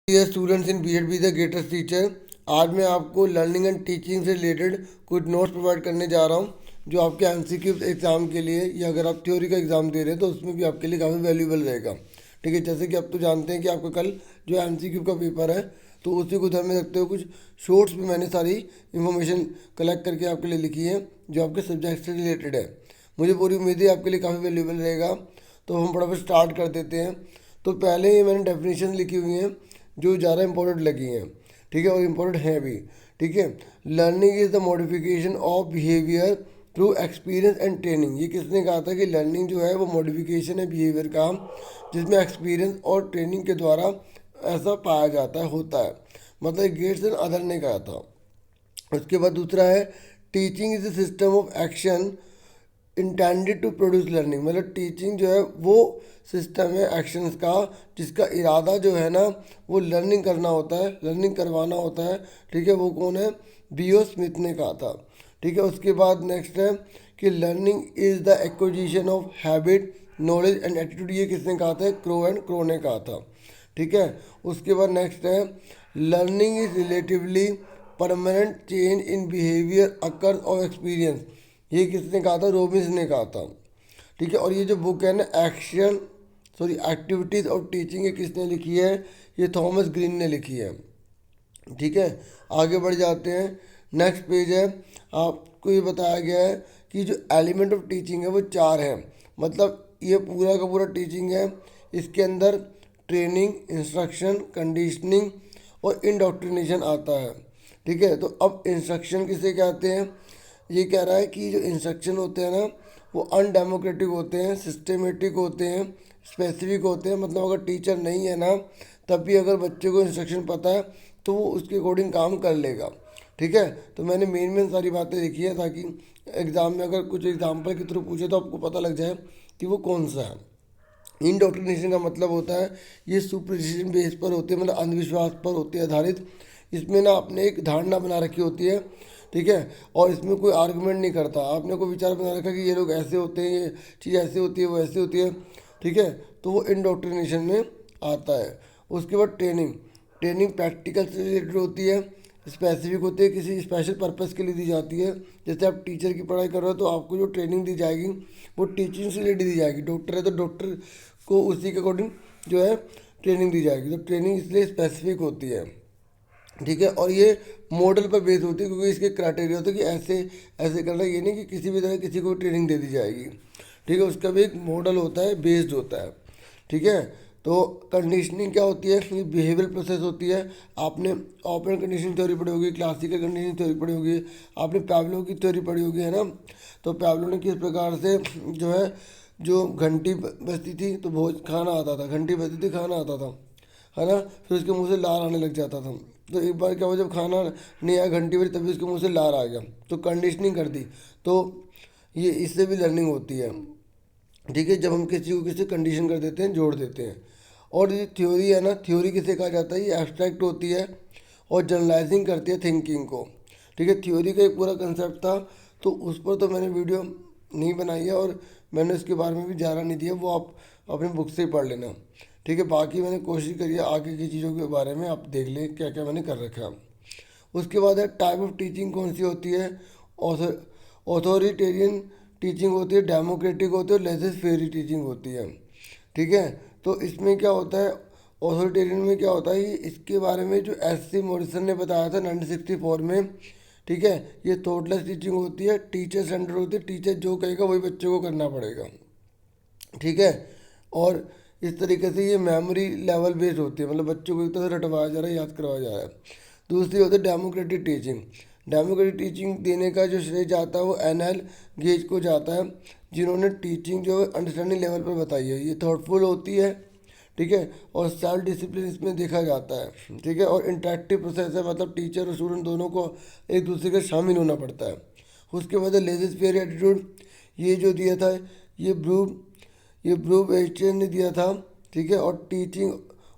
Dear students in BEd the greatest teacher. आज मैं आपको लर्निंग एंड टीचिंग से रिलेटेड कुछ नोट्स प्रोवाइड करने जा रहा हूँ जो आपके एमसीक्यू एग्ज़ाम के लिए या अगर आप थ्योरी का एग्ज़ाम दे रहे हैं तो उसमें भी आपके लिए काफ़ी वैल्यूबल रहेगा। ठीक है, जैसे कि आप तो जानते हैं कि आपका कल जो एमसीक्यू का पेपर है तो उसी को ध्यान में रखते हुए कुछ शॉर्ट्स भी मैंने सारी इन्फॉर्मेशन कलेक्ट करके आपके लिए लिखी है जो आपके सब्जेक्ट से रिलेटेड है। मुझे पूरी उम्मीद है आपके लिए काफ़ी वैल्यूबल रहेगा। तो हम फटाफट स्टार्ट कर देते हैं। तो पहले ही मैंने डेफिनेशन लिखी हुई हैं जो ज़्यादा इंपॉर्टेंट लगी हैं। ठीक है, और इम्पोर्टेंट हैं भी। ठीक है, learning is the modification of behaviour through experience and training. ये किसने कहा था कि लर्निंग जो है वो मॉडिफिकेशन है बिहेवियर का, जिसमें एक्सपीरियंस और ट्रेनिंग के द्वारा ऐसा पाया जाता है, होता है। मतलब गेट्स एंड अदर ने कहा था। उसके बाद दूसरा है teaching is the system of action intended to produce learning. मतलब टीचिंग जो है वो सिस्टम है एक्शंस का जिसका इरादा जो है ना वो लर्निंग करना होता है, लर्निंग करवाना होता है। ठीक है, वो कौन है? बीओ स्मिथ ने कहा था। ठीक है, उसके बाद नेक्स्ट है कि learning is the acquisition of habit knowledge and attitude. ये किसने कहा था? क्रो एंड क्रो ने कहा था। ठीक है, उसके बाद नेक्स्ट है learning is relatively permanent change in behaviour occur of experience. ये किसने कहा था? रॉबिन्स ने कहा था। ठीक है, और ये जो बुक है ना एक्टिविटीज़ ऑफ टीचिंग, ये किसने लिखी है? ये थॉमस ग्रीन ने लिखी है। ठीक है, आगे बढ़ जाते हैं। नेक्स्ट पेज है, आपको ये बताया गया है कि जो एलिमेंट ऑफ टीचिंग है वो 4 हैं। मतलब ये पूरा का पूरा टीचिंग है। इसके अंदर ट्रेनिंग, इंस्ट्रक्शन, कंडीशनिंग और इंडोक्ट्रिनेशन आता है। ठीक है, तो अब इंस्ट्रक्शन किसे कहते हैं? ये कह रहा है कि जो इंस्ट्रक्शन होते हैं ना वो अनडेमोक्रेटिक होते हैं, सिस्टमेटिक होते हैं, स्पेसिफिक होते हैं। मतलब अगर टीचर नहीं है ना तब भी अगर बच्चे को इंस्ट्रक्शन पता है तो वो उसके अकॉर्डिंग काम कर लेगा। ठीक है, तो मैंने मेन सारी बातें लिखी है ताकि एग्ज़ाम में अगर कुछ एग्जाम्पल के थ्रू पूछे तो आपको पता लग जाए कि वो कौन सा है। इंडोक्ट्रिनेशन का मतलब होता है ये सुपरस्टिशन बेस पर होते हैं, मतलब अंधविश्वास पर होते हैं आधारित। इसमें ना आपने एक धारणा बना रखी होती है। ठीक है, और इसमें कोई आर्गुमेंट नहीं करता। आपने कोई विचार बना रखा कि ये लोग ऐसे होते हैं, ये चीज़ ऐसे होती है, वो ऐसे होती है। ठीक है, तो वो इंडोक्ट्रिनेशन में आता है। उसके बाद ट्रेनिंग। ट्रेनिंग प्रैक्टिकल से रिलेटेड होती है, स्पेसिफिक होती है, किसी स्पेशल पर्पस के लिए दी जाती है। जैसे आप टीचर की पढ़ाई कर रहे हो तो आपको जो ट्रेनिंग दी जाएगी वो टीचिंग से रिलेटेड दी जाएगी। डॉक्टर है तो डॉक्टर को उसी के अकॉर्डिंग जो है ट्रेनिंग दी जाएगी। तो ट्रेनिंग इसलिए स्पेसिफिक होती है। ठीक है, और ये मॉडल पर बेस्ड होती है क्योंकि इसके क्राइटेरिया होते हैं कि ऐसे ऐसे करना। ये नहीं कि किसी भी तरह किसी को ट्रेनिंग दे दी जाएगी। ठीक है, उसका भी एक मॉडल होता है, बेस्ड होता है। ठीक है, तो कंडीशनिंग क्या होती है? ये बिहेवियर प्रोसेस होती है। आपने ओपन कंडीशनिंग थ्योरी पढ़ी होगी, क्लासिकल कंडीशनिंग थ्योरी पढ़ी होगी, आपने पैवलो की थ्योरी पढ़ी होगी, है ना। तो पैवलो ने किस प्रकार से जो है जो घंटी बजती थी तो भोज खाना आता था, घंटी बजती थी खाना आता था, है ना। फिर उसके मुंह से लार आने लग जाता था। तो एक बार क्या हुआ, जब खाना नहीं आया, घंटी बजी, तभी उसके मुंह से लार आ गया, तो कंडीशनिंग कर दी। तो ये इससे भी लर्निंग होती है। ठीक है, जब हम किसी को किसी कंडीशन कर देते हैं, जोड़ देते हैं। और ये थ्योरी है ना, थ्योरी किसे कहा जाता है? ये एब्स्ट्रैक्ट होती है और जनरलाइजिंग करती है थिंकिंग को। ठीक है, थ्योरी का एक पूरा कंसेप्ट था तो उस पर तो मैंने वीडियो नहीं बनाई है और मैंने उसके बारे में भी ज़्यादा नहीं दिया, वो आप अपनी बुक से ही पढ़ लेना। ठीक है, बाकी मैंने कोशिश करी है आगे की चीज़ों के बारे में आप देख लें क्या क्या मैंने कर रखा है। उसके बाद है टाइप ऑफ टीचिंग कौन सी होती है? ऑथोरिटेरियन टीचिंग होती है, डेमोक्रेटिक होती है और लेजिस फेयरी टीचिंग होती है। ठीक है, तो इसमें क्या होता है? ऑथोरिटेरियन में क्या होता है? ये इसके बारे में जो एस सी मॉरिसन ने बताया था 1964 में। ठीक है, ये थॉटलेस टीचिंग होती है, टीचर सेंटर होती है, टीचर जो कहेगा वही बच्चों को करना पड़ेगा। ठीक है, और इस तरीके से ये मेमोरी लेवल बेस्ड होती है, मतलब बच्चों को एक तरह से रटवाया जा रहा है, याद करवाया जा रहा है। दूसरी होती है डेमोक्रेटिक टीचिंग। डेमोक्रेटिक टीचिंग देने का जो श्रेय जाता है वो एन एल गेज को जाता है, जिन्होंने टीचिंग जो अंडरस्टैंडिंग लेवल पर बताई है। ये थॉटफुल होती है। ठीक है, और सेल्फ डिसिप्लिन इसमें देखा जाता है। ठीक है, और इंटरेक्टिव प्रोसेस है, मतलब टीचर और स्टूडेंट दोनों को एक दूसरे के शामिल होना पड़ता है। उसके बाद लेजिस फेयर एटीट्यूड, ये जो दिया था ये ब्रूव एस्टियन ने दिया था। ठीक है, और teaching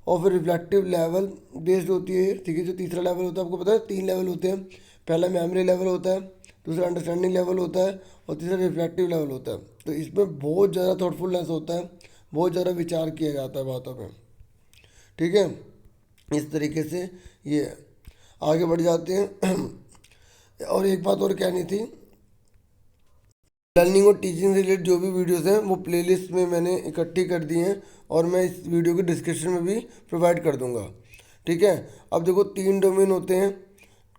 of A reflective level based होती है। ठीक है, जो तीसरा लेवल होता है, आपको पता है 3 लेवल होते हैं। पहला मेमोरी लेवल होता है, दूसरा अंडरस्टैंडिंग लेवल होता है और तीसरा रिफ्लेक्टिव लेवल होता है। तो इसमें बहुत ज़्यादा थॉटफुलनेस होता है, बहुत ज़्यादा विचार किया जाता है बातों पर। ठीक है, इस तरीके से ये है। आगे बढ़ जाते हैं। और एक बात और कहनी थी, लर्निंग और टीचिंग से रिलेटेड जो भी वीडियोस हैं वो प्लेलिस्ट में मैंने इकट्ठी कर दी हैं और मैं इस वीडियो के डिस्क्रिप्शन में भी प्रोवाइड कर दूंगा। ठीक है। अब देखो 3 डोमेन होते हैं,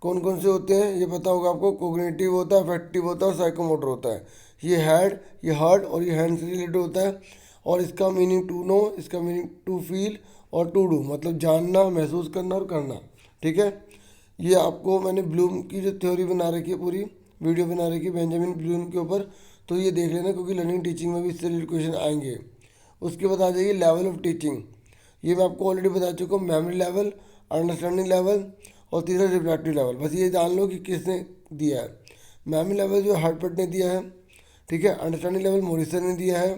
कौन कौन से होते हैं ये पता होगा आपको। कोग्निटिव होता है, अफेक्टिव होता है और साइकोमोटर होता है। ये हार्ड और ये हैंड से रिलेटेड होता है। और इसका मीनिंग टू नो, इसका मीनिंग टू फील और टू डू, मतलब जानना, महसूस करना और करना। ठीक है। ये आपको मैंने ब्लूम की जो थ्योरी बना रखी है, पूरी वीडियो बना रखी है बेंजामिन ब्लूम के ऊपर, तो ये देख लेना, क्योंकि लर्निंग टीचिंग में भी इससे रिलेटेड क्वेश्चन आएंगे। उसके बाद आ जाइए लेवल ऑफ टीचिंग। ये मैं आपको ऑलरेडी बता चुका हूँ, मेमोरी लेवल, अंडरस्टैंडिंग लेवल और तीसरा रिफ्लेक्टिव लेवल। बस ये जान लो कि किसने दिया है। मेमोरी लेवल जो हर्टबर्ट ने दिया है, ठीक है। अंडरस्टैंडिंग लेवल मोरिसन ने दिया है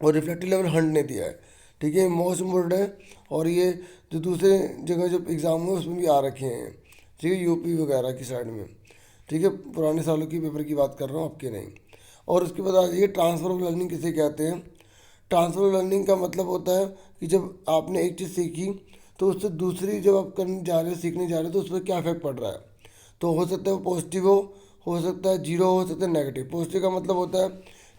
और रिफ्लेक्टिव लेवल हंट ने दिया है। ठीक है, मोस्ट इम्पोर्टेंट है। और ये जो दूसरे जगह जो एग्ज़ाम में उसमें भी आ रखे हैं, ठीक है, यूपी वगैरह की साइड में। ठीक है, पुराने सालों की पेपर की बात कर रहा हूँ, आपके नहीं। और उसके बाद आ जाइए ट्रांसफ़र ऑफ लर्निंग किसे कहते हैं। ट्रांसफ़र ऑफ लर्निंग का मतलब होता है कि जब आपने एक चीज़ सीखी तो उससे दूसरी जब आप करने जा रहे हो, सीखने जा रहे हो, तो उस पर क्या इफेक्ट पड़ रहा है। तो हो सकता है वो पॉजिटिव हो सकता है जीरो, हो सकता है नेगेटिव। पॉजिटिव का मतलब होता है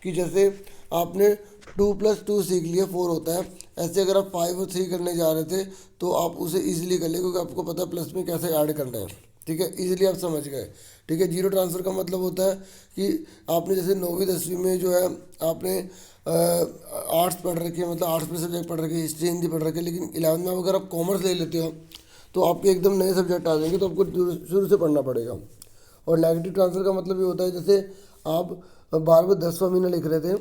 कि जैसे आपने 2+2 सीख लिया 4 होता है, ऐसे अगर आप 5 और 3 करने जा रहे थे तो आप उसे ईजिली कर ले, क्योंकि आपको पता है प्लस में कैसे ऐड करना है। ठीक है, इजीली आप समझ गए। ठीक है। जीरो ट्रांसफ़र का मतलब होता है कि आपने जैसे 9वीं 10वीं में जो है आपने आर्ट्स पढ़ रखे हैं, मतलब आर्ट्स में सब्जेक्ट पढ़ रखे हैं, हिस्ट्री हिंदी पढ़ रखे हैं, लेकिन 11वीं में अगर आप कॉमर्स ले लेते हो तो आपके एकदम नए सब्जेक्ट आ जाएंगे, तो आपको शुरू से पढ़ना पड़ेगा। और नेगेटिव ट्रांसफ़र का मतलब ये होता है जैसे आप 12 में 10वां महीना लिख रहे थे,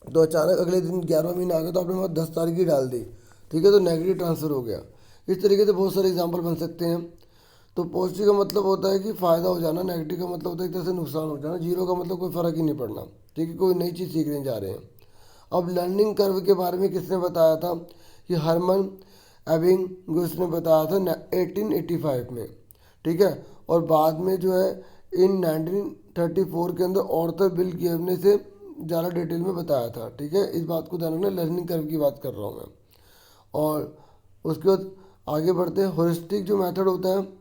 तो अचानक अगले दिन 11वां महीना आ गया तो आपने वहाँ 10 तारीख ही डाल दी। ठीक है, तो नेगेटिव ट्रांसफ़र हो गया। इस तरीके से बहुत सारे एग्जाम्पल बन सकते हैं। तो पॉजिटिव का मतलब होता है कि फ़ायदा हो जाना, नेगेटिव का मतलब होता है एक तरह से नुकसान हो जाना, जीरो का मतलब कोई फ़र्क ही नहीं पड़ना। ठीक है, कोई नई चीज़ सीखने जा रहे हैं। अब लर्निंग कर्व के बारे में किसने बताया था, ये हरमन एबिंगस ने बताया था 1885 में। ठीक है। और बाद में जो है इन 1934 के अंदर ऑर्थर बिल गेव ने से ज़्यादा डिटेल में बताया था। ठीक है, इस बात को ध्यान रखना, लर्निंग कर्व की बात कर रहा हूँ मैं। और उसके बाद आगे बढ़ते हैं। होलिस्टिक जो मेथड होता है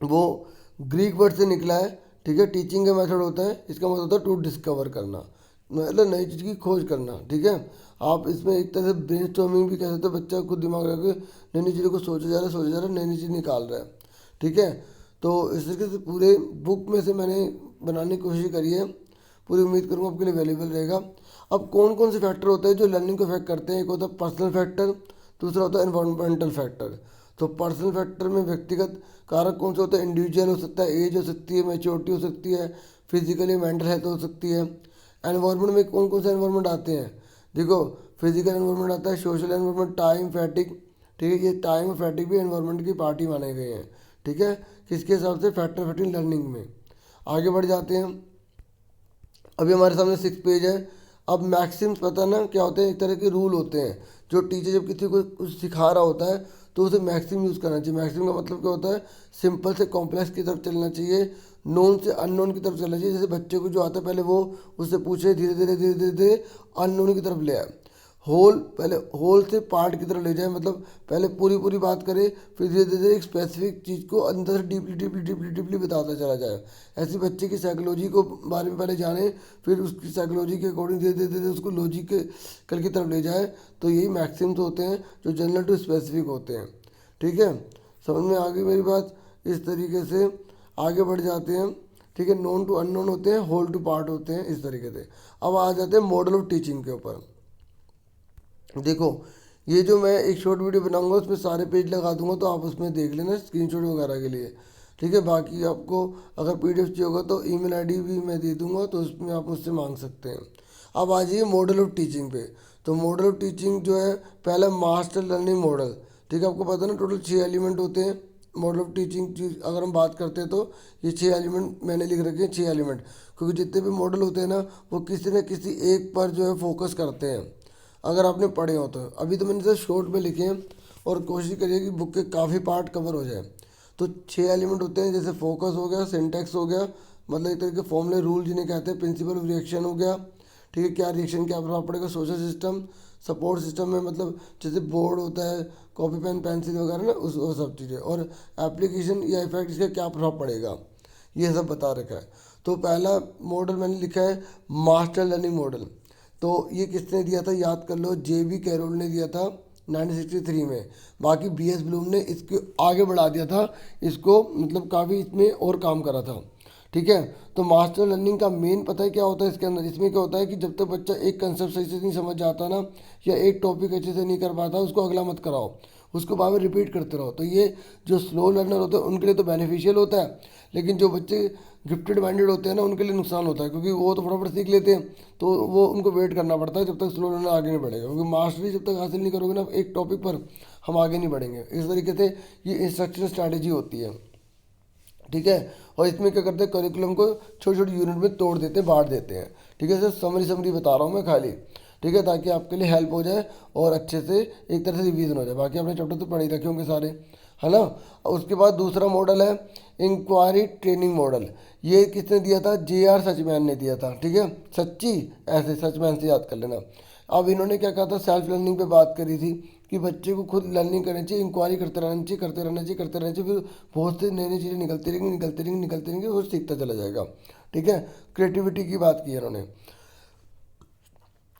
वो ग्रीक वर्ड से निकला है। ठीक है, टीचिंग का मेथड होता है, इसका मतलब होता है टू डिस्कवर करना, मतलब नई चीज़ की खोज करना। ठीक है, आप इसमें एक तरह से ब्रेन स्टॉर्मिंग भी कह सकते हो, बच्चा खुद दिमाग लगा के नई नई चीज़ों को सोचा जा रहा है, नई नई चीज़ निकाल रहा है। ठीक है, तो इस तरीके से पूरे बुक में से मैंने बनाने की कोशिश करी है, पूरी उम्मीद करूँगा आपके लिए वैल्यूबल रहेगा। अब कौन कौन से फैक्टर होते हैं जो लर्निंग को इफेक्ट करते हैं, एक होता है पर्सनल फैक्टर, दूसरा होता है एनवायरमेंटल फैक्टर। तो पर्सनल फैक्टर में व्यक्तिगत कारक कौन सा होता है, इंडिविजुअल हो सकता है, एज हो सकती है, मैच्योरिटी हो सकती है, फिजिकली मेंटल हेल्थ हो सकती है। एनवायरनमेंट में कौन कौन से एनवायरनमेंट आते हैं, देखो फिजिकल एनवायरनमेंट आता है, सोशल एनवायरनमेंट, टाइम, फैटिक। ठीक है, ये टाइम और फैटिक भी एनवायरनमेंट की पार्टी माने गए हैं। ठीक है, किसके हिसाब से, फैक्टर फैक्टिंग लर्निंग में। आगे बढ़ जाते हैं। अभी हमारे सामने 6 पेज है। अब मैक्सिम्स पता ना क्या होते हैं, एक तरह के रूल होते हैं जो टीचर जब किसी को कुछ सिखा रहा होता है तो उसे मैक्सिम यूज़ करना चाहिए। मैक्सिम का मतलब क्या होता है, सिंपल से कॉम्प्लेक्स की तरफ चलना चाहिए, नोन से अननोन की तरफ चलना चाहिए। जैसे बच्चे को जो आता है पहले वो उससे पूछे, धीरे धीरे धीरे धीरे धीरे अननोन की तरफ ले आए। पहले होल से पार्ट की तरफ ले जाए, मतलब पहले पूरी पूरी बात करे, फिर धीरे धीरे एक स्पेसिफिक चीज़ को अंदर से डीपली डीपली डीपली डीपली बताता चला जाए। ऐसे बच्चे की साइकोलॉजी को बारे में पहले जाने, फिर उसकी साइकोलॉजी के अकॉर्डिंग धीरे धीरे धीरे उसको लॉजिक के कल की तरफ ले जाए। तो यही मैक्सिम्स होते हैं जो जनरल टू स्पेसिफिक होते हैं। ठीक है, समझ में आ गई मेरी बात। इस तरीके से आगे बढ़ जाते हैं। ठीक है, नोन टू अननोन होते हैं, होल टू पार्ट होते हैं, इस तरीके से। अब आ जाते हैं मॉडल ऑफ टीचिंग के ऊपर। देखो, ये जो मैं एक शॉर्ट वीडियो बनाऊंगा उसमें सारे पेज लगा दूंगा, तो आप उसमें देख लेना स्क्रीनशॉट वगैरह के लिए। ठीक है, बाकी आपको अगर पीडीएफ चाहिए होगा तो ईमेल आईडी भी मैं दे दूंगा, तो उसमें आप मुझसे मांग सकते हैं। अब आ जाइए मॉडल ऑफ टीचिंग पे। तो मॉडल ऑफ टीचिंग जो है, पहला मास्टर लर्निंग मॉडल। ठीक है, आपको पता है ना टोटल 6 एलिमेंट होते हैं मॉडल ऑफ टीचिंग की अगर हम बात करते हैं, तो ये 6 एलिमेंट मैंने लिख रखे हैं, 6 एलिमेंट। क्योंकि जितने भी मॉडल होते हैं ना, वो किसी न किसी एक पर जो है फोकस करते हैं, अगर आपने पढ़े हो तो। अभी तो मैंने जैसे शॉर्ट में लिखे हैं, और कोशिश करिए कि बुक के काफ़ी पार्ट कवर हो जाए। तो 6 एलिमेंट होते हैं, जैसे फोकस हो गया, सिंटेक्स हो गया, मतलब एक तरह के फॉर्मूले रूल जिन्हें कहते हैं, प्रिंसिपल ऑफ रिएक्शन हो गया। ठीक है, क्या रिएक्शन क्या प्रभाव पड़ेगा, सोशल सिस्टम, सपोर्ट सिस्टम में मतलब जैसे बोर्ड होता है, कॉपी पेन पेंसिल वगैरह ना, उस वो सब चीज़ें, और एप्लीकेशन या इफेक्ट इसका क्या प्रभाव पड़ेगा, ये सब बता रखा है। तो पहला मॉडल मैंने लिखा है मास्टर लर्निंग मॉडल। तो ये किसने दिया था, याद कर लो, जेबी कैरोल ने दिया था 1963 में। बाकी बीएस ब्लूम ने इसके आगे बढ़ा दिया था इसको, मतलब काफ़ी इसमें और काम करा था। ठीक है, तो मास्टर लर्निंग का मेन पता है क्या होता है इसके अंदर, इसमें क्या होता है कि जब तक बच्चा एक कंसेप्ट सही से नहीं समझ आता ना, या एक टॉपिक अच्छे से नहीं कर पाता, उसको अगला मत कराओ, उसको बार बार रिपीट करते रहो। तो ये जो स्लो लर्नर होते हैं उनके लिए तो बेनिफिशियल होता है, लेकिन जो बच्चे गिफ्टेड माइंडेड होते हैं ना, उनके लिए नुकसान होता है, क्योंकि वो तो फटाफट सीख लेते हैं, तो वो उनको वेट करना पड़ता है जब तक स्लो लर्नर आगे नहीं बढ़ेगा, क्योंकि मास्टरी जब तक हासिल नहीं करोगे ना एक टॉपिक पर, हम आगे नहीं बढ़ेंगे। इस तरीके से ये इंस्ट्रक्शन स्ट्रैटेजी होती है। ठीक है, और इसमें क्या करते हैं, करिकुलम को छोटे छोटे यूनिट में तोड़ देते हैं, बांट देते हैं। ठीक है, सर समरी समरी बता रहा हूँ मैं खाली, ठीक है, ताकि आपके लिए हेल्प हो जाए और अच्छे से एक तरह से रिवीजन हो जाए। बाकी आपने चैप्टर तो पढ़ ही रखे होंगे सारे, है ना। उसके बाद दूसरा मॉडल है इंक्वायरी ट्रेनिंग मॉडल। ये किसने दिया था, जे.आर. सचमैन ने दिया था। ठीक है, सच्ची ऐसे सचमैन से याद कर लेना। अब इन्होंने क्या कहा था, सेल्फ लर्निंग पे बात करी थी कि बच्चे को खुद लर्निंग करनी चाहिए, इंक्वायरी करते रहना चाहिए, करते रहना चाहिए, करते रहना चाहिए, फिर बहुत सी नई नई चीज़ें निकलती रहेंगी, निकलती रहेंगी, निकलती रहेंगी, वो सीखता चला जाएगा। ठीक है, क्रिएटिविटी की बात की है इन्होंने,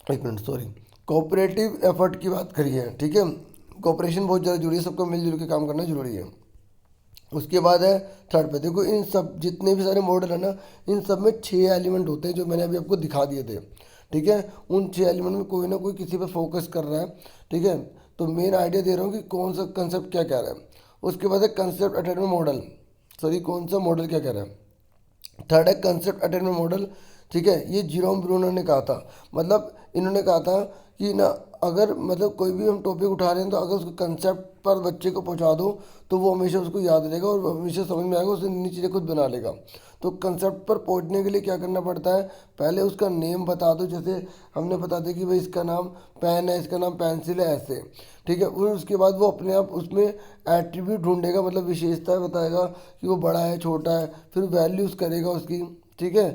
एक मिनट सॉरी, कोऑपरेटिव एफर्ट की बात करी है। ठीक है, कोऑपरेशन बहुत ज़्यादा जरूरी है, सबको मिलजुल के काम करना जरूरी है। उसके बाद है थर्ड पे, देखो इन सब जितने भी सारे मॉडल है ना, इन सब में 6 एलिमेंट होते हैं जो मैंने अभी आपको दिखा दिए थे। ठीक है, उन 6 एलिमेंट में कोई ना कोई किसी पे फोकस कर रहा है। ठीक है, तो मेन आइडिया दे रहा हूँ कि कौन सा कंसेप्ट क्या कह रहा है। उसके बाद है कंसेप्ट अटेनमेंट मॉडल, सॉरी कौन सा मॉडल क्या कह रहा है, थर्ड है कंसेप्ट अटेनमेंट मॉडल। ठीक है, ये जीरोम ब्रूनर ने कहा था, मतलब इन्होंने कहा था कि ना, अगर मतलब कोई भी हम टॉपिक उठा रहे हैं तो अगर उसको कंसेप्ट पर बच्चे को पहुंचा दो तो वो हमेशा उसको याद रहेगा और हमेशा समझ में आएगा, उससे नई चीज़ें खुद बना लेगा। तो कंसेप्ट पर पहुंचने के लिए क्या करना पड़ता है, पहले उसका नेम बता दो, जैसे हमने बता दिया कि भाई इसका नाम पेन है, इसका नाम पेंसिल है, ऐसे। ठीक है, फिर उसके बाद वो अपने आप उसमें एट्रीब्यूट ढूंढेगा, मतलब विशेषताएं बताएगा कि वो बड़ा है छोटा है, फिर वैल्यूज़ करेगा उसकी। ठीक है,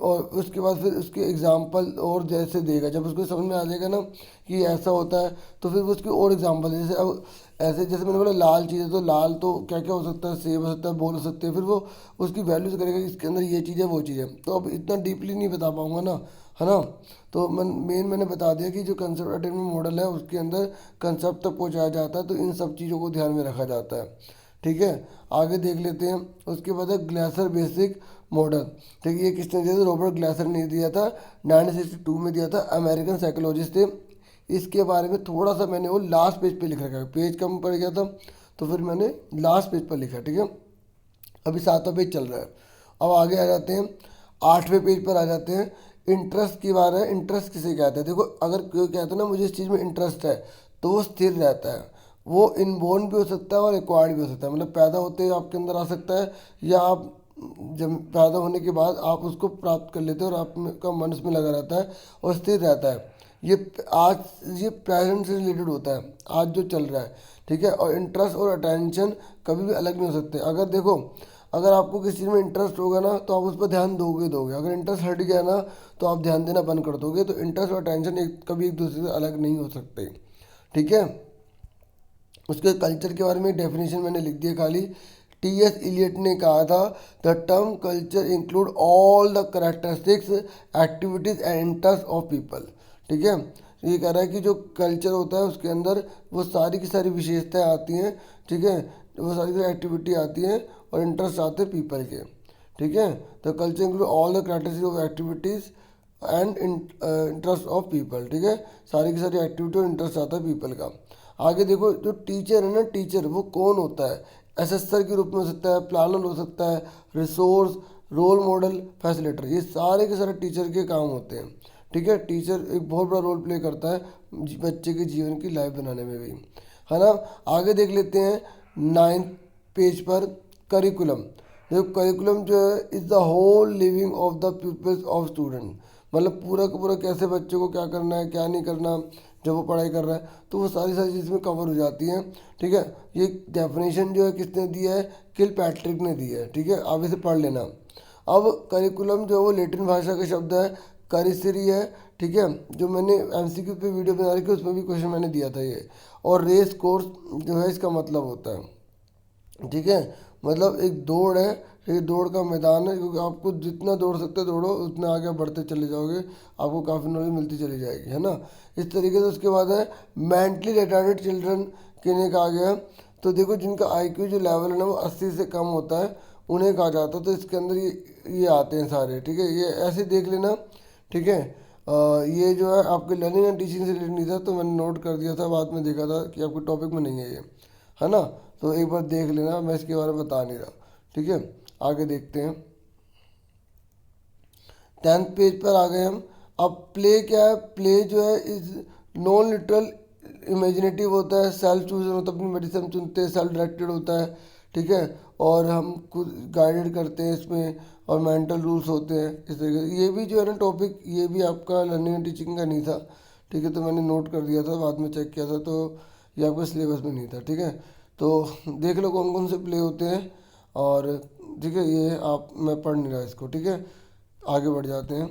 और उसके बाद फिर उसके एग्जाम्पल और जैसे देगा, जब उसको समझ में आ जाएगा ना कि ऐसा होता है, तो फिर वो उसकी और एग्जाम्पल, जैसे अब ऐसे जैसे मैंने बोला लाल चीज़ है, तो लाल तो क्या क्या हो सकता है, सेब हो सकता है, बोल हो सकते हैं, फिर वो उसकी वैल्यूज करेगा कि इसके अंदर ये चीज़ है वो चीज़ है। तो अब इतना डीपली नहीं बता पाऊंगा ना, है ना। तो मैंने बता दिया कि जो कंसेप्ट अटेनमेंट मॉडल है उसके अंदर कंसेप्ट तक पहुँचाया जाता है, तो इन सब चीज़ों को ध्यान में रखा जाता है। ठीक है, आगे देख लेते हैं। उसके बाद है ग्लासर बेसिक मॉडल। ठीक है, ये किसने दिया था, रॉबर्ट ग्लासर ने दिया था, 1962 में दिया था, अमेरिकन साइकोलॉजिस्ट थे। इसके बारे में थोड़ा सा मैंने वो लास्ट पेज पे लिख रखा है, पेज कम पड़ गया था तो फिर मैंने लास्ट पेज पर लिखा। ठीक है, अभी 7वां पेज चल रहा है। अब आगे आ जाते हैं, 8वें पेज पर आ जाते हैं, इंटरेस्ट की बात है। इंटरेस्ट किसे कहते हैं, देखो अगर कोई कहता है ना मुझे इस चीज़ में इंटरेस्ट है, तो वो स्थिर रहता है, वो इनबोर्न भी हो सकता है और एक्वायर्ड भी हो सकता है, मतलब पैदा होते ही आपके अंदर आ सकता है, या आप जब पैदा होने के बाद आप उसको प्राप्त कर लेते हो और आपका मन उसमें लगा रहता है और स्थिर रहता है। ये आज ये प्रेजेंट से रिलेटेड होता है, आज जो चल रहा है। ठीक है, और इंटरेस्ट और अटेंशन कभी भी अलग नहीं हो सकते। अगर देखो, अगर आपको किसी चीज़ में इंटरेस्ट होगा ना तो आप उस पर ध्यान दोगे दोगे, अगर इंटरेस्ट हट गया ना तो आप ध्यान देना बंद कर दोगे। तो इंटरेस्ट और अटेंशन कभी एक दूसरे से अलग नहीं हो सकते। ठीक है, उसके कल्चर के बारे में डेफिनेशन मैंने लिख दिया खाली। टी.एस. इलियट ने कहा था, the term culture include all the characteristics, activities and interest of people. ठीक है, ये कह रहा है कि जो कल्चर होता है उसके अंदर वो सारी की सारी विशेषताएं आती हैं। ठीक है, वो सारी की एक्टिविटी आती हैं और इंटरेस्ट आते हैं पीपल के। ठीक है, तो culture include all the characteristics of activities and interest of people. ठीक है, सारी की सारी एक्टिविटी और इंटरेस्ट आता है पीपल का। आगे देखो, जो टीचर है ना, टीचर वो कौन होता है, असेसर के रूप में हो सकता है, प्लानर हो सकता है, रिसोर्स, रोल मॉडल, फैसिलिटेटर, ये सारे के सारे टीचर के काम होते हैं। ठीक है, टीचर एक बहुत बड़ा रोल प्ले करता है बच्चे के जीवन की लाइफ बनाने में भी, है ना। आगे देख लेते हैं 9th पेज पर, करिकुलम। देखो करिकुलम जो है is the whole living of the peoples of student, मतलब पूरा का पूरा कैसे बच्चे को क्या करना है क्या नहीं करना जब वो पढ़ाई कर रहा है, तो वो सारी सारी चीज़ में कवर हो जाती हैं। ठीक है, ये डेफिनेशन जो है किसने दिया है, किल पैट्रिक ने दी है। ठीक है, आप इसे पढ़ लेना। अब करिकुलम जो है वो लेटिन भाषा का शब्द है, करिसरी है, ठीक है, जो मैंने एमसीक्यू पे वीडियो बना रखी है उसमें भी क्वेश्चन मैंने दिया था ये। और रेस कोर्स जो है इसका मतलब होता है, ठीक है, मतलब एक दौड़ है, ये दौड़ का मैदान है, क्योंकि आपको जितना दौड़ सकते दौड़ो, उतना आगे बढ़ते चले जाओगे, आपको काफ़ी नॉलेज मिलती चली जाएगी, है ना। इस तरीके से उसके बाद है मेंटली रिटार्डेड चिल्ड्रन कहने का आ गया। तो देखो जिनका आईक्यू जो लेवल है ना वो 80 से कम होता है उन्हें कहा जाता है। तो इसके अंदर ये आते हैं सारे, ठीक है, ये ऐसे देख लेना, ठीक है। ये जो है आपके लर्निंग एंड टीचिंग से रिलेटेड नहीं था, तो मैंने नोट कर दिया था, बाद में देखा था कि आपके टॉपिक में नहीं है ये, है ना। तो एक बार देख लेना, मैं इसके बारे में बता नहीं रहा, ठीक है। आगे देखते हैं, 10th पेज पर आ गए हम। अब प्ले क्या है, प्ले जो है इज नॉन लिटरल इमेजिनेटिव होता है, सेल्फ चूजन होता है, अपनी मेडिसिन चुनते हैं, सेल्फ डायरेक्टेड होता है, ठीक है, और हम खुद गाइडेड करते हैं इसमें, और मेंटल रूल्स होते हैं इस तरीके से। ये भी जो है ना टॉपिक, ये भी आपका लर्निंग एंड टीचिंग का नहीं था, ठीक है, तो मैंने नोट कर दिया था, बाद में चेक किया था, तो ये आपके सिलेबस में नहीं था, ठीक है। तो देख लो कौन कौन से प्ले होते हैं, और ठीक है, ये आप, मैं पढ़ नहीं रहा इसको, ठीक है, आगे बढ़ जाते हैं।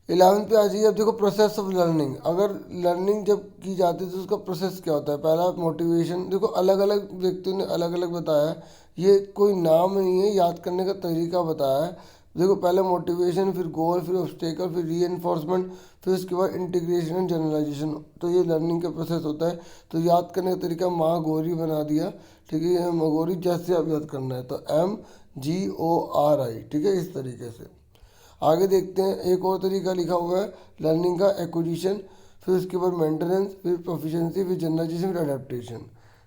11th पे आ जाइए। अब देखो प्रोसेस ऑफ लर्निंग, अगर लर्निंग जब की जाती है तो उसका प्रोसेस क्या होता है। पहला मोटिवेशन, देखो अलग अलग व्यक्तियों ने अलग अलग बताया है, ये कोई नाम नहीं है, याद करने का तरीका बताया है। देखो पहले मोटिवेशन, फिर गोल, फिर ऑब्स्टेकल, फिर रीइंफोर्समेंट, फिर उसके बाद इंटीग्रेशन एंड जनरलाइजेशन, तो ये लर्निंग का प्रोसेस होता है। तो याद करने का तरीका महागौरी बना दिया, ठीक है, ये मगोरी जैसे आप याद करना है, तो MGORI, ठीक है, इस तरीके से। आगे देखते हैं, एक और तरीका लिखा हुआ है लर्निंग का, एक्विजिशन, फिर उसके बाद मेंटेनेंस, फिर प्रोफिशिएंसी, फिर जनरलाइजेशन, फिर अडेप्टेशन,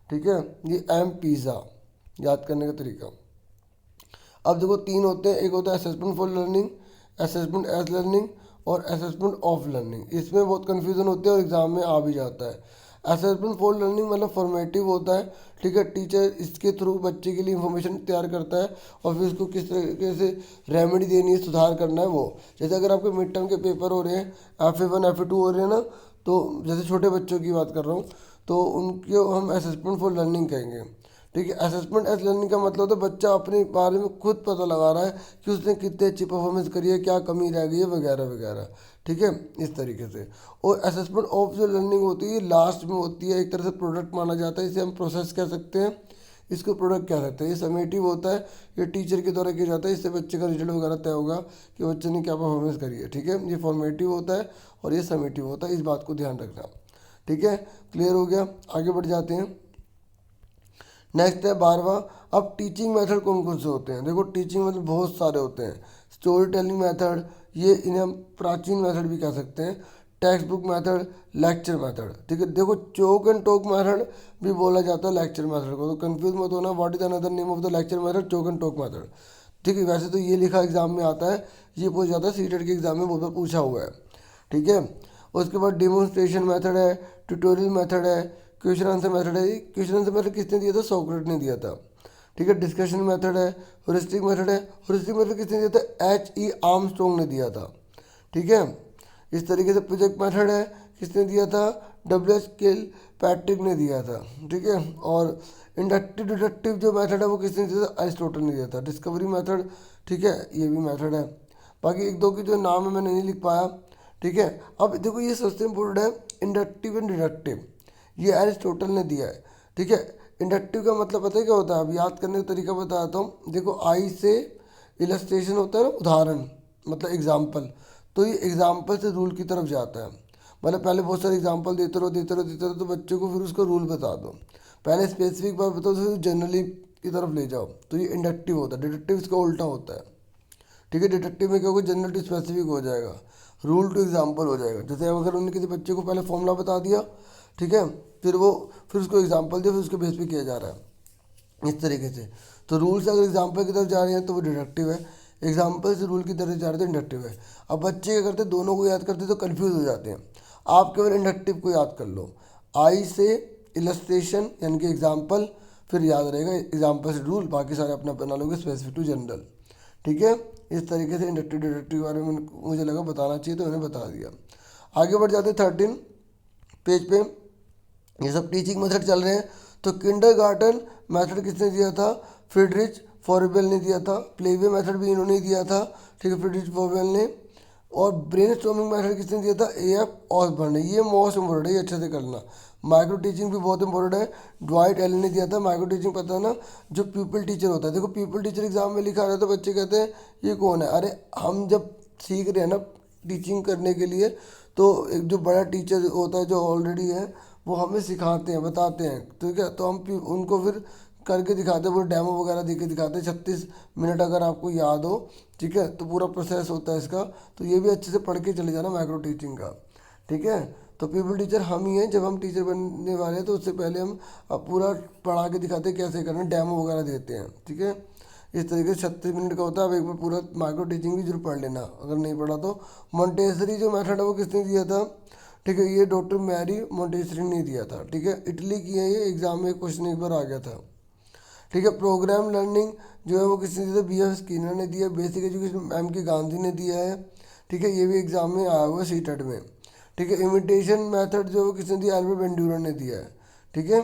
ठीक है, ये MPISA याद करने का तरीका। अब देखो 3 होते हैं, एक होता है assessment for learning, assessment as learning, और असेसमेंट ऑफ लर्निंग। इसमें बहुत कन्फ्यूजन होती है और एग्जाम में आ भी जाता है। असेसमेंट फॉर लर्निंग मतलब फॉर्मेटिव होता है, ठीक है, टीचर इसके थ्रू बच्चे के लिए इंफॉर्मेशन तैयार करता है, और फिर उसको किस तरीके से रेमेडी देनी है, सुधार करना है वो। जैसे अगर आपके मिड टर्म के पेपर हो रहे हैं, FA1 FA2 हो रहे हैं ना, तो जैसे छोटे बच्चों की बात कर रहा हूँ, तो उनको हम असेसमेंट फॉर लर्निंग कहेंगे, ठीक है। असेसमेंट एज लर्निंग का मतलब होता है बच्चा अपने बारे में खुद पता लगा रहा है कि उसने कितनी अच्छी परफॉर्मेंस करी है, क्या कमी रह गई है, वगैरह वगैरह, ठीक है, इस तरीके से। और असेसमेंट ऑफ जो लर्निंग होती है लास्ट में होती है, एक तरह से प्रोडक्ट माना जाता है, इसे हम प्रोसेस कह सकते हैं, इसको प्रोडक्ट कह सकते हैं। ये समेटिव होता है, ये टीचर के द्वारा किया जाता है, इससे बच्चे का रिजल्ट वगैरह तय होगा कि बच्चे ने क्या परफॉर्मेंस करी है, ठीक है। ये फॉर्मेटिव होता है और ये समेटिव होता है, इस बात को ध्यान रखना, ठीक है। क्लियर हो गया, आगे बढ़ जाते हैं। नेक्स्ट है 12वां। अब टीचिंग मेथड कौन कौन से होते हैं, देखो टीचिंग मेथड बहुत सारे होते हैं। स्टोरी टेलिंग मेथड, ये इन्हें हम प्राचीन मेथड भी कह सकते हैं, text book method, lecture method, ठीक है। देखो चोक एंड टोक मेथड भी बोला जाता है लेक्चर मेथड को, तो कंफ्यूज मत होना, what is another name of the lecture method, chalk and talk method, ठीक है। वैसे तो ये लिखा एग्जाम में आता है, ये पूछ जाता है, सीटेट के एग्जाम में बहुत बार पूछा हुआ है, ठीक है। उसके बाद डिमोन्स्ट्रेशन मेथड है, ट्यूटोरियल मेथड है, क्वेश्चन आंसर मेथड है। क्वेश्चन आंसर मेथड किसने दिया था, सोक्रेट ने दिया था, ठीक है। डिस्कशन मेथड है, ह्यूरिस्टिक मेथड है, ह्यूरिस्टिक मेथड किसने दिया था, HE आर्मस्ट्रॉन्ग ने दिया था, ठीक है। इस तरीके से प्रोजेक्ट मेथड है, किसने दिया था, WH किल पैट्रिक ने दिया था, ठीक है। और इंडक्टिव डिडक्टिव जो मेथड है वो किसने दिया था, अरिस्टोटल ने दिया था। डिस्कवरी मेथड, ठीक है, ये भी मेथड है। बाकी एक दो की जो नाम है मैंने नहीं लिख पाया, ठीक है। अब देखो ये सबसे इम्पोर्टेंट है इंडक्टिव एंड डिडक्टिव, ये अरिस्टोटल ने दिया है, ठीक है। इंडक्टिव का मतलब पता है क्या होता है, अब याद करने का तरीका बताता हूँ। देखो आई से इलस्ट्रेशन होता है ना, उदाहरण, मतलब एग्जाम्पल, तो ये एग्जाम्पल से रूल की तरफ जाता है। मतलब पहले बहुत सारे एग्जाम्पल देते रहो देते रहो देते रहो, तो बच्चों को फिर उसका रूल बता दो। पहले स्पेसिफिक बात बताओ, फिर जनरली की तरफ ले जाओ, तो ये इंडक्टिव होता है। डिडक्टिव इसका उल्टा होता है, ठीक है। डिडक्टिव में क्या होगा, जनरल टू स्पेसिफिक हो जाएगा, रूल टू एग्जाम्पल हो जाएगा। जैसे अगर उन्होंने किसी बच्चे को पहले फॉर्मूला बता दिया, ठीक है, फिर उसको एग्जाम्पल दिया, फिर उसके बेस पे किया जा रहा है, इस तरीके से। तो रूल से अगर एग्जाम्पल की तरफ जा रहे हैं तो वो डिडक्टिव है, एग्जाम्पल से रूल की तरफ जा रहे थे इंडक्टिव है। अब बच्चे क्या करते हैं, दोनों को याद करते तो कन्फ्यूज हो जाते हैं। आप केवल इंडक्टिव को याद कर लो, आई से इलस्ट्रेशन यानी कि एग्जाम्पल, फिर याद रहेगा एग्जाम्पल से रूल, बाकी सारे अपना बना लोगे स्पेसिफिक टू जनरल, ठीक है। इस तरीके से इंडक्टिव डिडक्टिव के बारे में मुझे लगा बताना चाहिए, तो मैंने बता दिया। आगे बढ़ जाते 13 पेज पे, ये सब टीचिंग मेथड चल रहे हैं। तो किंडरगार्टन मेथड किसने दिया था, फ्रिडरिच फॉरबेल ने दिया था। प्लेवे मेथड भी इन्होंने दिया था, ठीक है, फ्रिडरिच फॉरबेल ने। और ब्रेन स्टॉर्मिंग मेथड किसने दिया था, एएफ ऑसबर्न ने। ये मोस्ट इंपॉर्टेंट है, ये अच्छे से करना। माइक्रो टीचिंग भी बहुत इंपॉर्टेंट है, ड्वाइट एलन ने दिया था। माइक्रो टीचिंग पता है ना, जो पीपल टीचर होता है। देखो पीपल टीचर एग्जाम में लिखा रहता है तो बच्चे कहते हैं ये कौन है। अरे हम जब सीख रहे हैं ना टीचिंग करने के लिए, तो एक जो बड़ा टीचर होता है जो ऑलरेडी है, वो हमें सिखाते हैं, बताते हैं, ठीक है। तो हम उनको फिर करके दिखाते हैं, पूरा डेमो वगैरह दे के दिखाते हैं। 36 मिनट अगर आपको याद हो, ठीक है, तो पूरा प्रोसेस होता है इसका। तो ये भी अच्छे से पढ़ के चले जाना माइक्रो टीचिंग का, ठीक है। तो पीपल टीचर हम ही हैं, जब हम टीचर बनने वाले हैं तो उससे पहले हम अब पूरा पढ़ा के दिखाते हैं कैसे करना, डेमो वगैरह देते हैं, ठीक है। इस तरीके से 36 मिनट का होता है। अब एक बार पूरा माइक्रो टीचिंग भी जरूर पढ़ लेना अगर नहीं पढ़ा तो। मोंटेसरी जो मेथड है वो किसने दिया था, ठीक है, ये डॉक्टर मैरी मोंटेसरी ने दिया था, ठीक है। इटली की है ये, एग्जाम में क्वेश्चन एक बार आ गया था, ठीक है। प्रोग्राम लर्निंग जो है वो किसने दिया था, BF स्किनर ने दिया। बेसिक एजुकेशन MK गांधी ने दिया है, ठीक है। ये भी एग्जाम में आया हुआ है सीटेट में, ठीक है। इमिटेशन मेथड जो है वो किसने दिया, एल्बर्ट बेंडूरा ने दिया है, ठीक है।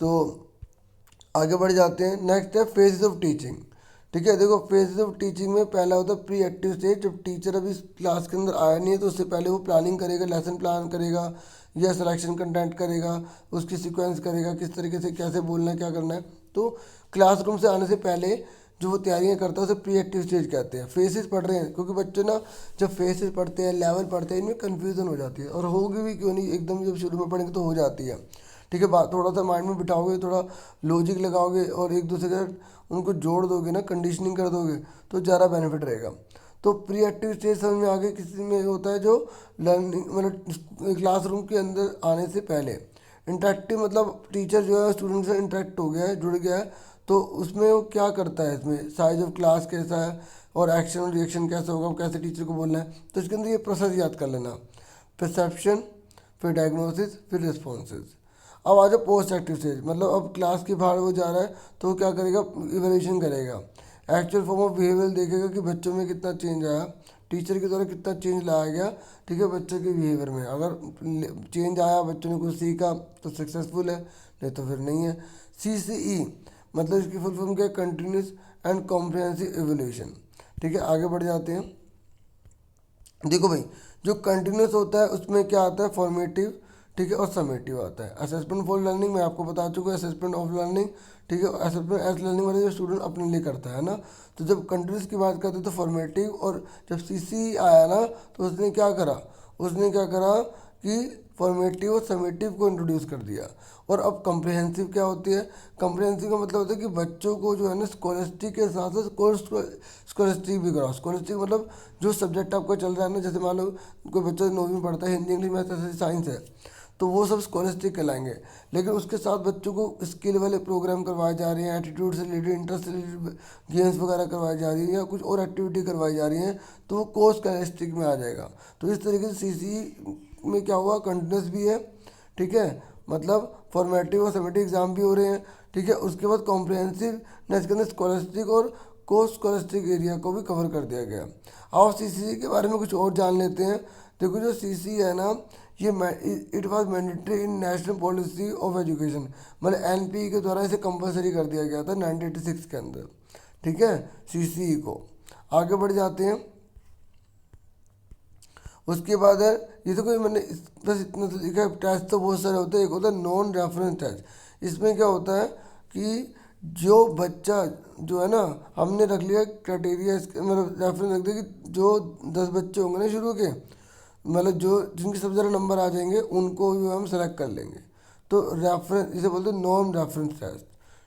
तो आगे बढ़ जाते हैं। नेक्स्ट है फेजेस ऑफ टीचिंग, ठीक है। देखो फेजेस ऑफ टीचिंग में पहला होता है प्री एक्टिव स्टेज। जब टीचर अभी क्लास के अंदर आया नहीं है तो उससे पहले वो प्लानिंग करेगा, लेसन प्लान करेगा या सिलेक्शन कंटेंट करेगा, उसकी सीक्वेंस करेगा, किस तरीके से कैसे बोलना है, क्या करना है। तो क्लासरूम से आने से पहले जो वो तैयारियां करता है उसे प्री एक्टिव स्टेज कहते हैं। फेसेस पढ़ रहे हैं, क्योंकि बच्चे ना जब फेसेस पढ़ते हैं, लेवल पढ़ते हैं, इनमें कन्फ्यूजन हो जाती है, और होगी भी क्यों नहीं, एकदम जब शुरू में पढ़ेंगे तो हो जाती है, ठीक है। बात थोड़ा सा माइंड में बिठाओगे, थोड़ा लॉजिक लगाओगे और एक दूसरे के उनको जोड़ दोगे ना, कंडीशनिंग कर दोगे, तो ज़्यादा बेनिफिट रहेगा। तो प्री एक्टिव स्टेज समझ में आगे किसी में होता है जो लर्निंग मतलब क्लासरूम के अंदर आने से पहले। इंटरेक्टिव मतलब टीचर जो है स्टूडेंट से इंटरेक्ट हो गया है, जुड़ गया है, तो उसमें वो क्या करता है, इसमें साइज ऑफ क्लास कैसा है और एक्शन और रिएक्शन कैसा होगा, कैसे टीचर को बोलना है। तो इसके अंदर ये प्रोसेस याद कर लेना, परसेप्शन, फिर डायग्नोसिस, फिर रिस्पॉन्सेज। अब आ जाओ पोस्ट एक्टिव स्टेज, मतलब अब क्लास के बाहर वो जा रहा है तो वो क्या करेगा, इवेल्यूशन करेगा, एक्चुअल फॉर्म ऑफ बिहेवियर देखेगा कि बच्चों में कितना चेंज आया, टीचर के द्वारा कितना चेंज लाया गया, ठीक है, बच्चों के बिहेवियर में। अगर चेंज आया, बच्चों ने कुछ सीखा तो सक्सेसफुल है, नहीं तो फिर नहीं है। CCE मतलब इसकी फुल फॉर्म क्या है, कंटिन्यूस एंड कॉम्प्रिहेंसिव इवोल्यूशन, ठीक है। आगे बढ़ जाते हैं। देखो भाई, जो कंटिन्यूस होता है उसमें क्या आता है, फॉर्मेटिव, ठीक है, और समेटिव आता है। असेसमेंट फॉर लर्निंग मैं आपको बता चुका हूँ, असेसमेंट ऑफ लर्निंग, ठीक है। असेसमेंट एज लर्निंग वाले जो स्टूडेंट अपने लिए करता है ना। तो जब कंटिन्यूस की बात करते हैं तो फॉर्मेटिव, और जब CC आया ना तो उसने क्या करा, कि फॉर्मेटिव और समेटिव को इंट्रोड्यूस कर दिया। और अब कम्प्रिहेंसिव क्या होती है, कम्प्रिहेंसिव का मतलब होता है कि बच्चों को जो है ना स्कॉलस्टिक के साथ साथ स्कॉलस्टिक भी कराओ। स्कॉलस्टिक मतलब जो सब्जेक्ट आपका चल रहा है ना, जैसे मान लो कोई बच्चा 9वीं में पढ़ता है, हिंदी इंग्लिश मैथ ऐसे साइंस है, तो वो सब स्कॉलस्टिक कहलाएंगे। लेकिन उसके साथ बच्चों को स्किल वाले प्रोग्राम करवाए जा रहे हैं, एटीट्यूड से रिलेटेड, इंटरेस्ट से रिलेटेड गेम्स वगैरह करवाई जा रही है, या कुछ और एक्टिविटी करवाई जा रही है, तो वो कोर्स स्कॉलस्टिक में आ जाएगा। तो इस तरीके से CC में क्या हुआ, कंटिन्यूस भी है, ठीक है, मतलब फॉर्मेटिव और समेटिव एग्जाम भी हो रहे हैं, ठीक है। उसके बाद कॉम्प्रिहेंसिव नेक्स्ट के अंदर स्कॉलस्टिक और कोर्स स्कॉलस्टिक एरिया को भी कवर कर दिया गया। और CC के बारे में कुछ और जान लेते हैं। देखो जो CC है ना, ये it was mandatory in national policy of education, मतलब NP के द्वारा इसे कंपलसरी कर दिया गया था 1986 के अंदर, ठीक है, CC को। आगे बढ़ जाते हैं। उसके बाद है, ये तो कोई मैंने बस इतना तो लिखा है। टेस्ट तो बहुत सारे होते हैं, एक होता है नॉन रेफरेंस टेस्ट। इसमें क्या होता है कि जो बच्चा जो है ना, हमने रख लिया क्राइटेरिया, मतलब रेफरेंस रख दिया कि जो 10 बच्चे होंगे ना शुरू के, मतलब जो जिनके सबसे ज़्यादा नंबर आ जाएंगे उनको जो हम सेलेक्ट कर लेंगे। तो रेफरेंस इसे बोलते हैं नॉन रेफरेंस टेस्ट,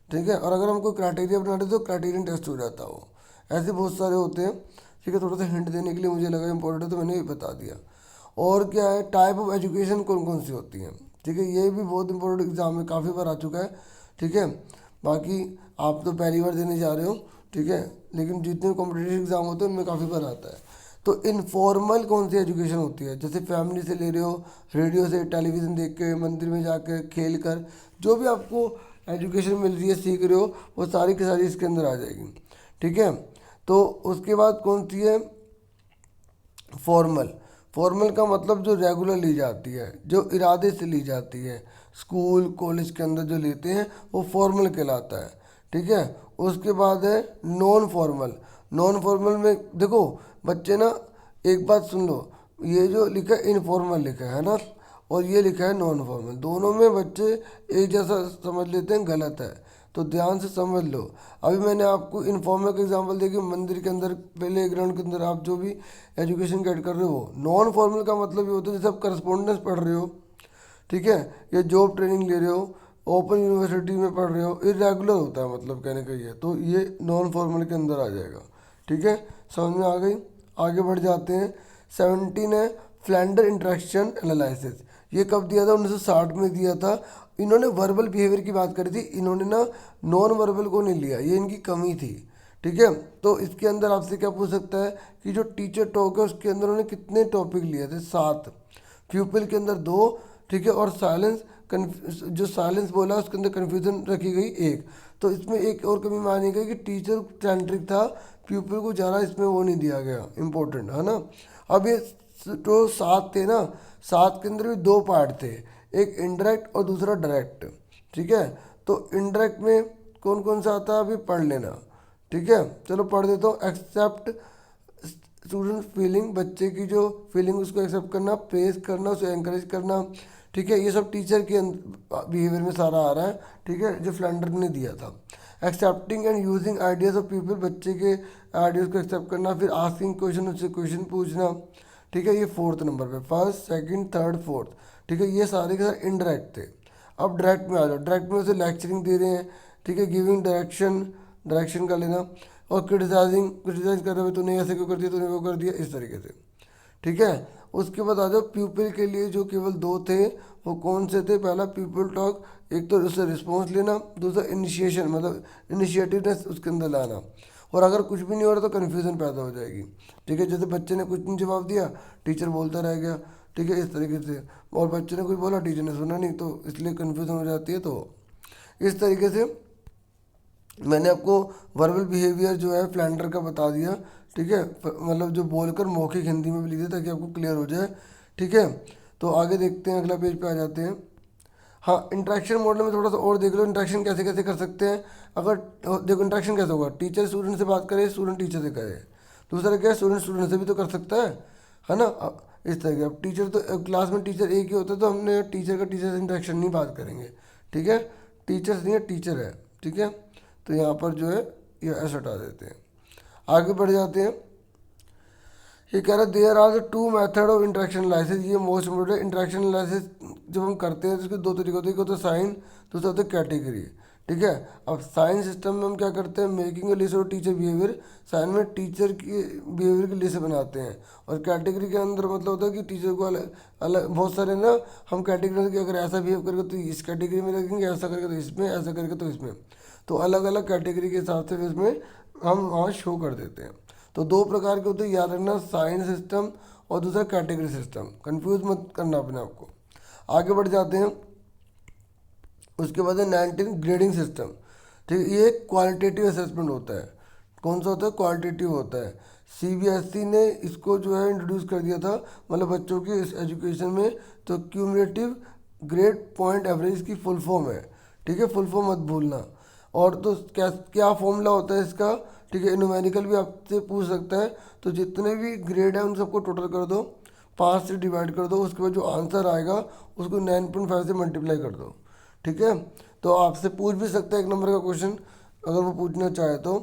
ठीक है। और अगर हम कोई क्राइटेरिया बनाते तो क्राइटेरियन टेस्ट हो जाता हो। ऐसे बहुत सारे होते हैं, ठीक है। थोड़ा सा हिंट देने के लिए मुझे लगा इंपॉर्टेंट है तो मैंने ये बता दिया। और क्या है, टाइप ऑफ एजुकेशन कौन कौन सी होती हैं, ठीक है, ये भी बहुत इंपॉर्टेंट एग्जाम में काफ़ी बार आ चुका है, ठीक है। बाकी आप तो पहली बार देने जा रहे हो, ठीक है, लेकिन जितने कॉम्पिटिटिव एग्जाम होते हैं उनमें काफ़ी बार आता है। तो इनफॉर्मल कौन सी एजुकेशन होती है, जैसे फैमिली से ले रहे हो, रेडियो से, टेलीविज़न देख के, मंदिर में जाकर, खेल कर, जो भी आपको एजुकेशन मिल रही है, सीख रहे हो, वो सारी की सारी इसके अंदर आ जाएगी, ठीक है। तो उसके बाद कौन सी है, फॉर्मल। फॉर्मल का मतलब जो रेगुलर ली जाती है, जो इरादे से ली जाती है, स्कूल कॉलेज के अंदर जो लेते हैं वो फॉर्मल कहलाता है, ठीक है। उसके बाद है नॉन फॉर्मल। नॉन फॉर्मल में देखो बच्चे ना, एक बात सुन लो, ये जो लिखा है इनफॉर्मल लिखा है ना, और ये लिखा है नॉन फॉर्मल, दोनों में बच्चे एक जैसा समझ लेते हैं, गलत है। तो ध्यान से समझ लो। अभी मैंने आपको इनफॉर्मल का एग्जांपल दिया कि मंदिर के अंदर, प्ले ग्राउंड के अंदर आप जो भी एजुकेशन गेट कर रहे हो। नॉन फॉर्मल का मतलब ये होता है जैसे आप करस्पॉन्डेंस पढ़ रहे हो, ठीक है, या जॉब ट्रेनिंग ले रहे हो, ओपन यूनिवर्सिटी में पढ़ रहे हो, इरेगुलर होता है, मतलब कहने का ये, तो ये नॉन फॉर्मल के अंदर आ जाएगा। ठीक है, समझ में आ गई। आगे बढ़ जाते हैं। 17 है फ्लैंडर इंटरेक्शन एनालिसिस। ये कब दिया था? 1960 में दिया था। इन्होंने वर्बल बिहेवियर की बात करी थी, इन्होंने ना नॉन वर्बल को नहीं लिया, ये इनकी कमी थी। ठीक है, तो इसके अंदर आपसे क्या पूछ सकता है कि जो टीचर टॉक है उसके अंदर उन्होंने कितने टॉपिक लिए थे? 7। प्यूपिल के अंदर 2, ठीक है, और साइलेंस, जो साइलेंस बोला उसके अंदर कन्फ्यूजन रखी गई 1। तो इसमें एक और कमी मानी गई कि टीचर सेंट्रिक था, प्यूपिल को ज़्यादा इसमें वो नहीं दिया गया इम्पोर्टेंट, है ना। अब ये जो 7 थे ना, 7 के अंदर भी 2 पार्ट थे, एक इनडायरेक्ट और दूसरा डायरेक्ट। ठीक है, तो इनडायरेक्ट में कौन कौन सा आता है अभी पढ़ लेना। ठीक है, चलो पढ़ देता हूँ। एक्सेप्ट स्टूडेंट फीलिंग, बच्चे की जो फीलिंग उसको एक्सेप्ट करना, प्रेज करना, उसे एनकरेज करना। ठीक है, ये सब टीचर के बिहेवियर में सारा आ रहा है। ठीक है, जो फ्लैंडर ने दिया था। Accepting and using ideas of people, बच्चे के आइडियाज़ को एक्सेप्ट करना, फिर आस्किंग क्वेश्चन, उससे क्वेश्चन पूछना। ठीक है, ये 4th नंबर पे, 1st, 2nd, 3rd, 4th। ठीक है, ये सारे के सारे इनडायरेक्ट थे। अब डायरेक्ट में आ जाओ। डायरेक्ट में उसे लेक्चरिंग दे रहे हैं, ठीक है, गिविंग डायरेक्शन, डायरेक्शन का लेना, और क्रिटिसाइजिंग, क्रिटिसाइज कर रहे हो, तूने ऐसे क्यों कर दिया, तूने वो कर दिया, इस तरीके से। ठीक है, उसके बाद आ जाओ प्यूपिल के लिए जो केवल 2 थे, वो कौन से थे? पहला प्यूपिल टॉक, एक तो उससे रिस्पॉन्स लेना, दूसरा इनिशिएशन, मतलब इनिशिएटिवनेस उसके अंदर लाना। और अगर कुछ भी नहीं हो रहा तो कन्फ्यूज़न पैदा हो जाएगी। ठीक है, जैसे बच्चे ने कुछ नहीं जवाब दिया, टीचर बोलता रह गया। ठीक है, इस तरीके से, और बच्चे ने कुछ बोला, टीचर ने सुना नहीं, तो इसलिए कन्फ्यूज़न हो जाती है। तो इस तरीके से मैंने आपको वर्बल बिहेवियर जो है फ्लैंडर का बता दिया। ठीक है, मतलब जो बोलकर मौखिक हिंदी में भी लिख दिया ताकि आपको क्लियर हो जाए। ठीक है, तो आगे देखते हैं, अगला पेज पे आ जाते हैं। हाँ, इंटरेक्शन मॉडल में थोड़ा सा और देख लो, इंटरेक्शन कैसे कैसे कर सकते हैं। अगर देखो इंटरेक्शन कैसे होगा, टीचर स्टूडेंट से बात करे, स्टूडेंट टीचर से करे। दूसरा क्या है, स्टूडेंट स्टूडेंट से भी तो कर सकता है ना। इस तरह के, अब टीचर तो क्लास में टीचर एक ही होता है, तो हमने टीचर का टीचर से इंटरेक्शन नहीं बात करेंगे। ठीक है, टीचर्स नहीं है, टीचर है। ठीक है, तो यहाँ पर जो है ये ऐसा हटा देते हैं। आगे बढ़ जाते हैं। ये कह रहा है there are the 2 method of interaction analysis. ये मोस्ट इम्पोर्टेंट इंटरेक्शन एनालिसिस जब हम करते हैं तो इसके 2 तरीके होते हैं, एक होता है साइन, दूसरा होता है कैटेगरी। ठीक है, अब साइन सिस्टम में हम क्या करते हैं, making a list of teacher behaviour. साइन में टीचर की बिहेवियर की लिस्ट बनाते हैं, और कैटेगरी के अंदर मतलब होता है कि टीचर को अलग अलग बहुत सारे ना, हम कैटेगरी कि अगर ऐसा बिहेव करेगा तो इस कैटेगरी में रखेंगे, ऐसा करेगा तो इसमें, ऐसा करेगा तो इसमें। तो अलग अलग कैटेगरी के हिसाब से इसमें हम वहाँ शो कर देते हैं। तो 2 प्रकार के होते हैं, याद रखना, साइन सिस्टम और दूसरा कैटेगरी सिस्टम। कंफ्यूज मत करना अपने आप को। आगे बढ़ जाते हैं। उसके बाद है 19 ग्रेडिंग सिस्टम। ठीक है, ये क्वालिटेटिव असेसमेंट होता है। कौन सा होता है? क्वालिटेटिव होता है। सीबीएसई ने इसको जो है इंट्रोड्यूस कर दिया था, मतलब बच्चों की इस एजुकेशन में। तो क्यूमुलेटिव ग्रेड पॉइंट एवरेज की फुल फॉर्म है। ठीक है, फुल फॉर्म मत भूलना। और तो क्या क्या फॉर्मूला होता है इसका? ठीक है, न्यूमेरिकल भी आपसे पूछ सकता है। तो जितने भी ग्रेड है उन सबको टोटल कर दो, 5 से डिवाइड कर दो, उसके बाद जो आंसर आएगा उसको 9.5 से मल्टीप्लाई कर दो। ठीक है, तो आपसे पूछ भी सकता है 1 नंबर का क्वेश्चन, अगर वो पूछना चाहे तो।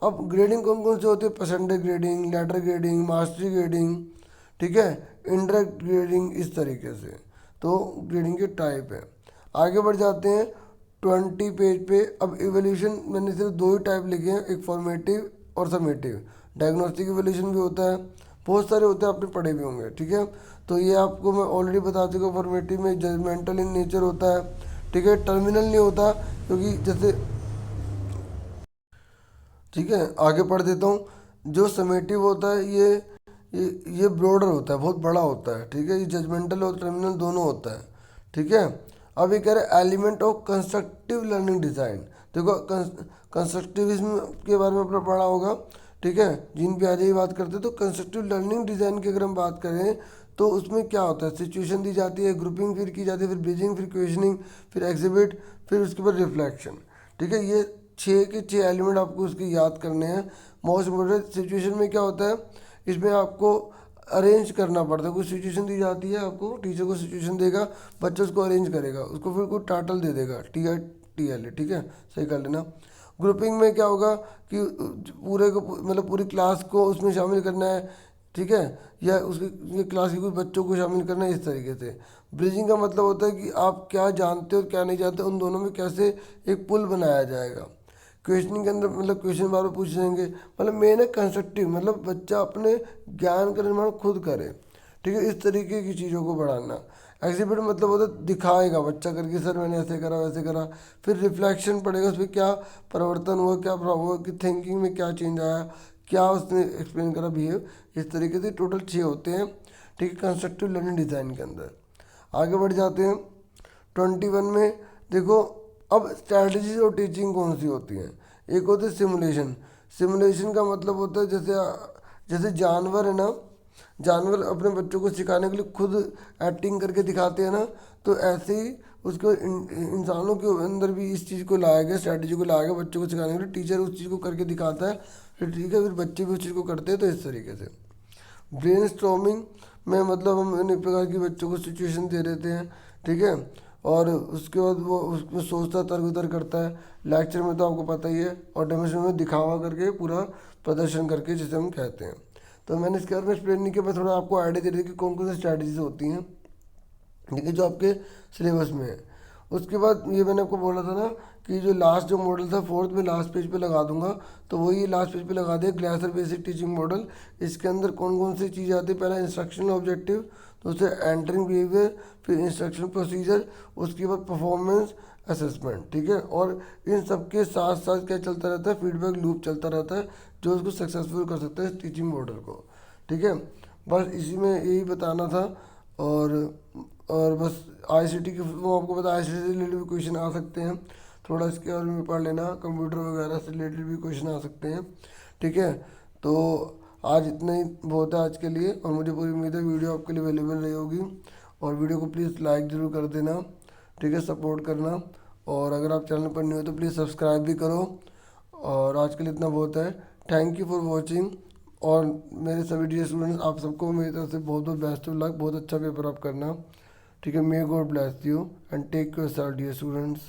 अब ग्रेडिंग कौन कौन से होती है? Percentage grading, letter grading, mastery grading, ठीक है, इनडायरेक्ट ग्रेडिंग, इस तरीके से। तो ग्रेडिंग के टाइप है। आगे बढ़ जाते हैं 20 पेज पे। अब इवोल्यूशन मैंने सिर्फ 2 ही टाइप लिखे हैं, एक फॉर्मेटिव और समेटिव। डायग्नोस्टिक इवोल्यूशन भी होता है, बहुत सारे होते हैं, आपने पढ़े भी होंगे। ठीक है, तो ये आपको मैं ऑलरेडी बता चुका हूँ। फॉर्मेटिव में जजमेंटल इन नेचर होता है। ठीक है, टर्मिनल नहीं होता, क्योंकि जैसे, ठीक है, आगे पढ़ देता हूँ। जो समेटिव होता है ये ब्रॉडर होता है, बहुत बड़ा होता है। ठीक है, ये जजमेंटल और टर्मिनल दोनों होता है। ठीक है, अब ये कह रहे हैं element of constructive learning design. देखो कंस्ट्रक्टिविज्म के बारे में अपना पढ़ा होगा। ठीक है, जिन पे आज ही बात करते हैं, तो कंस्ट्रक्टिव लर्निंग डिज़ाइन की अगर हम बात करें तो उसमें क्या होता है, सिचुएशन दी जाती है, ग्रुपिंग फिर की जाती है, फिर ब्रिजिंग, फिर क्वेश्चनिंग, फिर एग्जिबिट, फिर उसके बाद रिफ्लेक्शन। ठीक है, ये छः के छः एलिमेंट आपको उसके याद करने हैं। मोस्ट इम्पोर्टेंट सिचुएशन में क्या होता है, इसमें आपको अरेंज करना पड़ता है। कोई सिचुएशन दी जाती है आपको, टीचर को सिचुएशन देगा, बच्चा उसको अरेंज करेगा, उसको फिर कोई टाइटल दे देगा, TITL, ठीक है, सही कर लेना। ग्रुपिंग में क्या होगा कि पूरे को मतलब पूरी क्लास को उसमें शामिल करना है, ठीक है, या उसके क्लास के कुछ बच्चों को शामिल करना है, इस तरीके से। ब्रिजिंग का मतलब होता है कि आप क्या जानते हो और क्या नहीं जानते, उन दोनों में कैसे एक पुल बनाया जाएगा। क्वेश्चनिंग के अंदर मतलब क्वेश्चन बार बार पूछे जाएंगे, मतलब मेन है कंस्ट्रक्टिव, मतलब बच्चा अपने ज्ञान का निर्माण खुद करे, ठीक है, इस तरीके की चीज़ों को बढ़ाना। एग्जिबिट मतलब होता है दिखाएगा बच्चा करके, सर मैंने ऐसे करा वैसे करा। फिर रिफ्लेक्शन पड़ेगा, उस पर क्या परिवर्तन हुआ, क्या प्रभाव हुआ, कि थिंकिंग में क्या चेंज आया, क्या उसने एक्सप्लेन करा, बिहेव, इस तरीके से टोटल 6 होते हैं, ठीक है, कंस्ट्रक्टिव लर्निंग डिज़ाइन के अंदर। आगे बढ़ जाते हैं 21 में। देखो अब स्ट्रैटेजीज और टीचिंग कौन सी होती हैं। एक होती है सिमुलेशन। सिमुलेशन का मतलब होता है जैसे जैसे जानवर है ना, जानवर अपने बच्चों को सिखाने के लिए खुद एक्टिंग करके दिखाते हैं ना, तो ऐसे ही उसको इंसानों के अंदर भी इस चीज़ को लाया गया, स्ट्रैटेजी को लाया गया बच्चों को सिखाने के लिए। टीचर उस चीज़ को करके दिखाता है, फिर ठीक है, फिर बच्चे भी उस चीज़ को करते हैं, तो इस तरीके से। ब्रेन स्टॉर्मिंग में मतलब हम अनेक प्रकार की बच्चों को सिचुएशन दे देते हैं, ठीक है, और उसके बाद वो उसमें सोचता तर्क वितर्क करता है। लेक्चर में तो आपको पता ही है, और डेमोस्ट्रेशन में दिखावा करके पूरा प्रदर्शन करके, जिसे हम कहते हैं। तो मैंने इसके बारे में एक्सप्लेन नहीं किया, मैं थोड़ा आपको आइडिया दे दी कि कौन कौन सी स्ट्रैटेजीज होती हैं, ठीक है, जो आपके सिलेबस में है। उसके बाद ये मैंने आपको बोला था ना कि जो लास्ट जो मॉडल था फोर्थ में लास्ट पेज पे लगा दूंगा, तो वही लास्ट पेज पे लगा दिया, ग्लासर बेसिक टीचिंग मॉडल। इसके अंदर कौन कौन सी चीज़ें आती है, पहला इंस्ट्रक्शनल ऑब्जेक्टिव, दूसरे एंटरिंग बिहेवियर, फिर इंस्ट्रक्शन प्रोसीजर, उसके बाद परफॉर्मेंस असेसमेंट, ठीक है, और इन सब के साथ साथ क्या चलता रहता है, फीडबैक लूप चलता रहता है, जो उसको सक्सेसफुल कर सकता है टीचिंग मॉडल को, ठीक है। बस इसी में यही बताना था। और और बस ICT के वो आपको पता है, ICT से रिलेटेड भी क्वेश्चन आ सकते हैं, थोड़ा इसके बारे में पढ़ लेना, कंप्यूटर वगैरह से रिलेटेड भी क्वेश्चन आ सकते हैं, ठीक है। तो आज इतना ही बहुत है आज के लिए, और मुझे पूरी उम्मीद है वीडियो आपके लिए अवेलेबल रही होगी। और वीडियो को प्लीज़ लाइक ज़रूर कर देना, ठीक है, सपोर्ट करना। और अगर आप चैनल पर न्यू हो तो प्लीज़ सब्सक्राइब भी करो। और आज के लिए इतना बहुत है। Thank you for watching. और मेरे सभी डियर स्टूडेंट्स, आप सबको मेरी तरफ से बहुत बहुत बेस्ट ऑफ लक, बहुत अच्छा पेपर आप करना, ठीक है। May God bless you and take your self dear students.